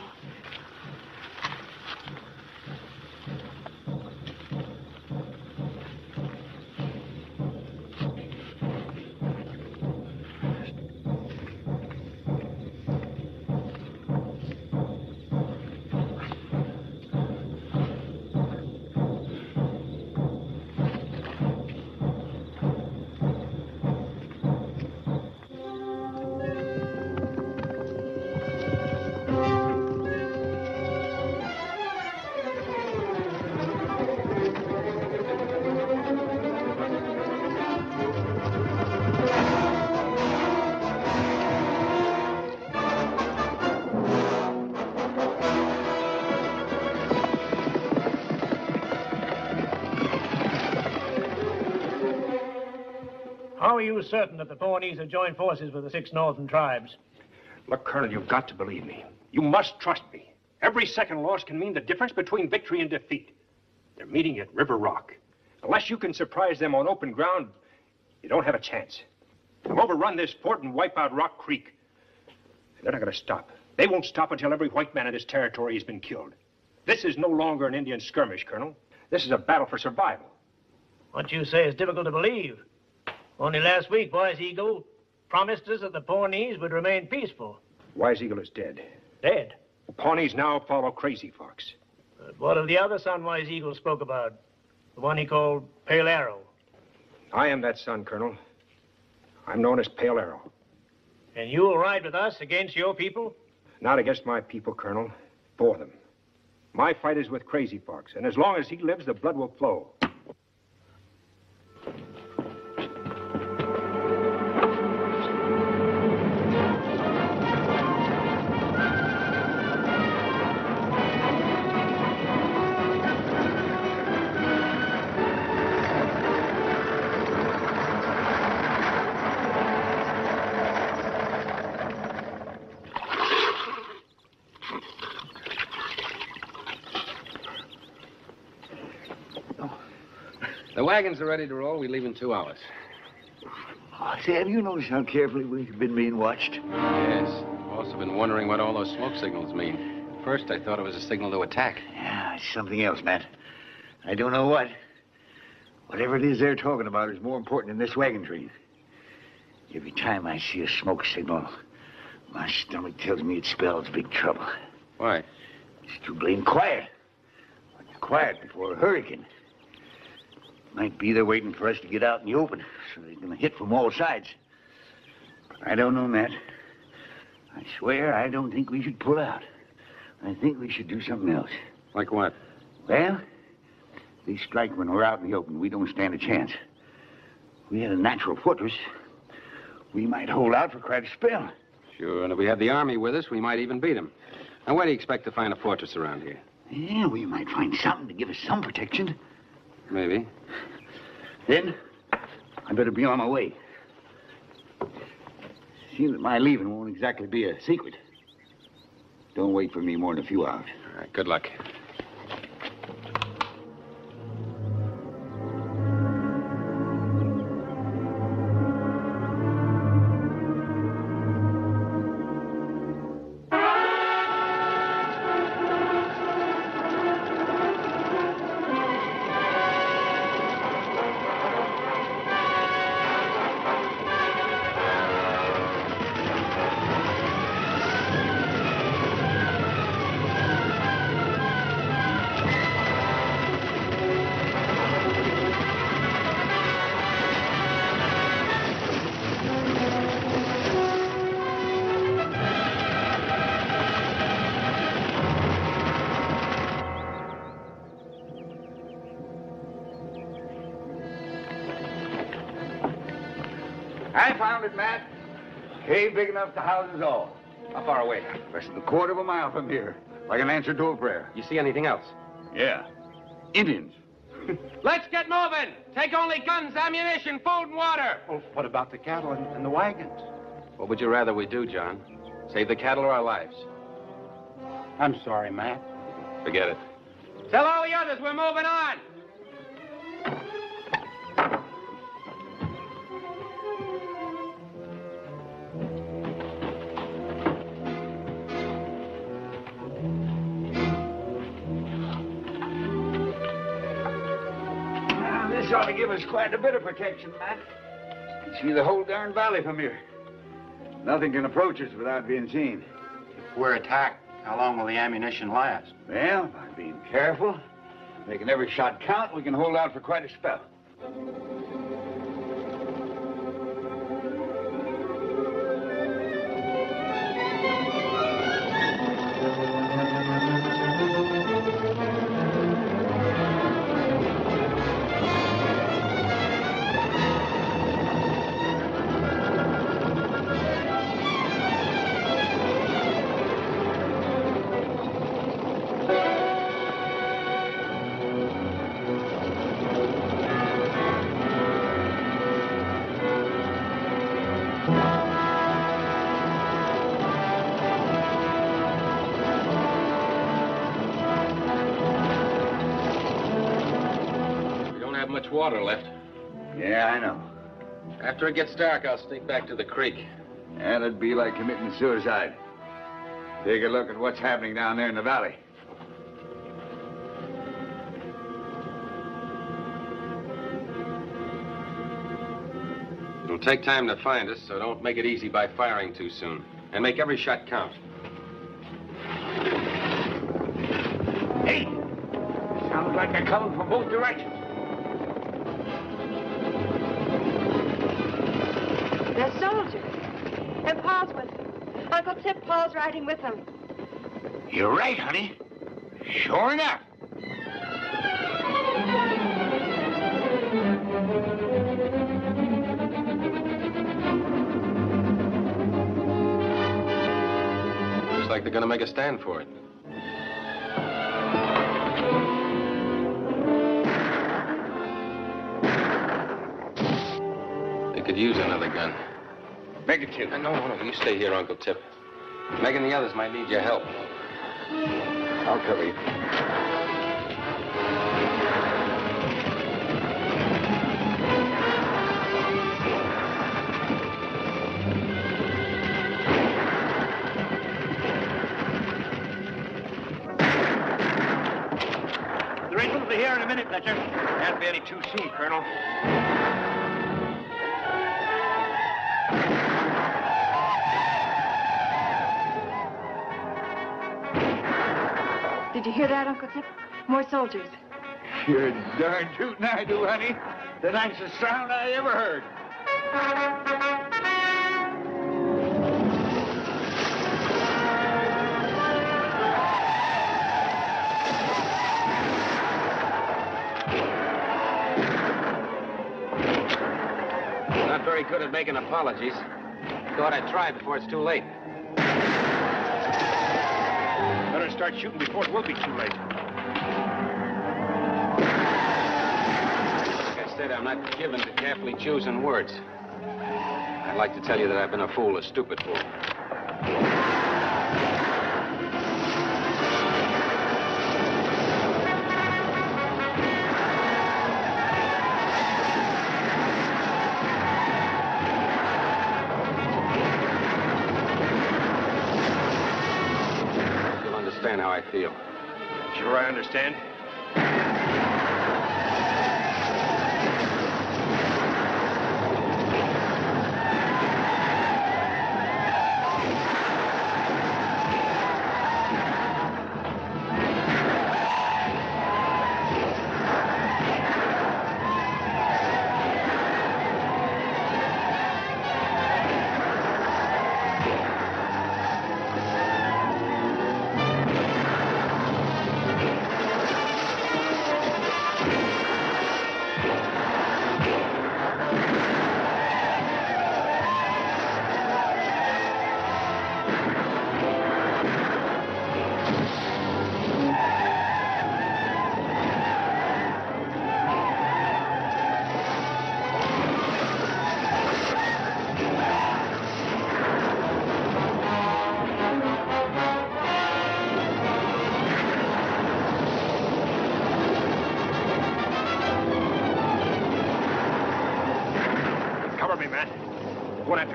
How are you certain that the Pawnees have joined forces with the 6 northern tribes? Look, Colonel, you've got to believe me. You must trust me. Every second loss can mean the difference between victory and defeat. They're meeting at River Rock. Unless you can surprise them on open ground, you don't have a chance. They'll overrun this fort and wipe out Rock Creek. And they're not going to stop. They won't stop until every white man in this territory has been killed. This is no longer an Indian skirmish, Colonel. This is a battle for survival. What you say is difficult to believe. Only last week, Wise Eagle promised us that the Pawnees would remain peaceful. Wise Eagle is dead. Dead? The Pawnees now follow Crazy Fox. But what of the other son Wise Eagle spoke about? The one he called Pale Arrow. I am that son, Colonel. I'm known as Pale Arrow. And you will ride with us against your people? Not against my people, Colonel. For them. My fight is with Crazy Fox, and as long as he lives, the blood will flow. The wagons are ready to roll. We leave in 2 hours. Oh, say, have you noticed how carefully we've been being watched? Yes. I've also been wondering what all those smoke signals mean. First, I thought it was a signal to attack. Yeah, it's something else, Matt. I don't know what. Whatever it is they're talking about is more important than this wagon train. Every time I see a smoke signal, my stomach tells me it spells big trouble. Why? It's too blame quiet. Like quiet before a hurricane. Might be they're waiting for us to get out in the open, so they're going to hit from all sides. But I don't know, Matt. I swear I don't think we should pull out. I think we should do something else. Like what? Well, if they strike when we're out in the open, we don't stand a chance. If we had a natural fortress, we might hold out for quite a spell. Sure, and if we had the army with us, we might even beat them. Now, where do you expect to find a fortress around here? Yeah, we might find something to give us some protection. Maybe. Then, I better be on my way. See that my leaving won't exactly be a secret. Don't wait for me more than a few hours. All right, good luck. I found it, Matt. Cave big enough to house us all. How far away? Less than a quarter of a mile from here. Like an answer to a prayer. You see anything else? Yeah. Indians. Let's get moving. Take only guns, ammunition, food, and water. Well, what about the cattle and the wagons? What would you rather we do, John? Save the cattle or our lives? I'm sorry, Matt. Forget it. Tell all the others we're moving on. This ought to give us quite a bit of protection, Matt. You can see the whole darn valley from here. Nothing can approach us without being seen. If we're attacked, how long will the ammunition last? Well, by being careful, making every shot count, we can hold out for quite a spell. Water left. Yeah, I know. After it gets dark, I'll sneak back to the creek. Yeah, that'd be like committing suicide. Take a look at what's happening down there in the valley. It'll take time to find us, so don't make it easy by firing too soon. And make every shot count. Hey! Sounds like they're coming from both directions. They're soldiers. And Paul's with them. Uncle Tip, Paul's riding with them. You're right, honey. Sure enough. Looks like they're gonna make a stand for it. They could use another gun. Make it two. No, you stay here, Uncle Tip. Meg and the others might need your help. I'll cover you. Can't be any too soon, Colonel. Did you hear that, Uncle Tip? More soldiers. You're darn tootin' I do, honey. The nicest sound I ever heard. Not very good at making apologies. Thought I'd try before it's too late. Better start shooting before it will be too late. Like I said, I'm not given to carefully choosing words. I'd like to tell you that I've been a fool, a stupid fool. How I feel. Sure, I understand.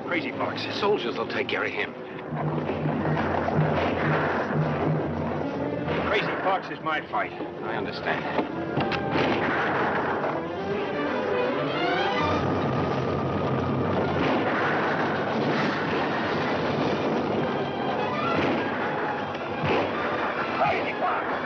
Crazy Fox. The soldiers will take care of him. Crazy Fox is my fight. I understand. Crazy Fox!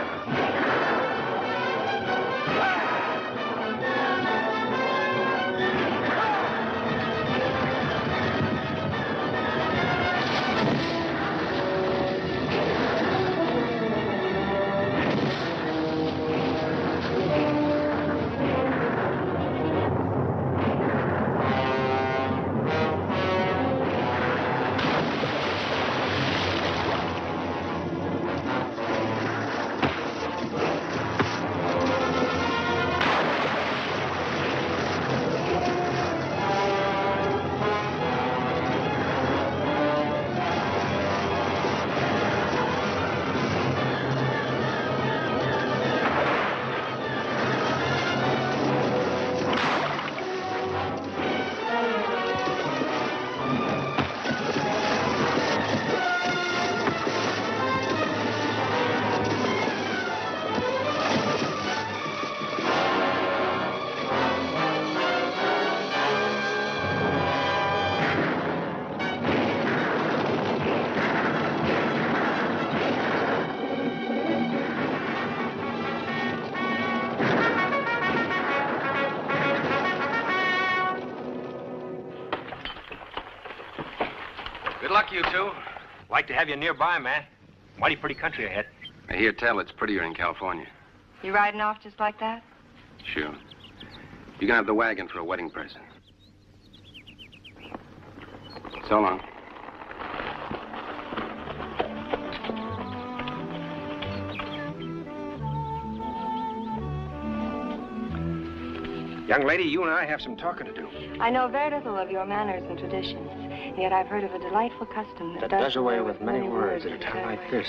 Good luck, you two. Like to have you nearby, man. Mighty pretty country ahead. I hear tell it's prettier in California. You riding off just like that? Sure. You can have the wagon for a wedding present. So long. Young lady, you and I have some talking to do. I know very little of your manners and traditions, and yet I've heard of a delightful custom that does away with many words at a time like this.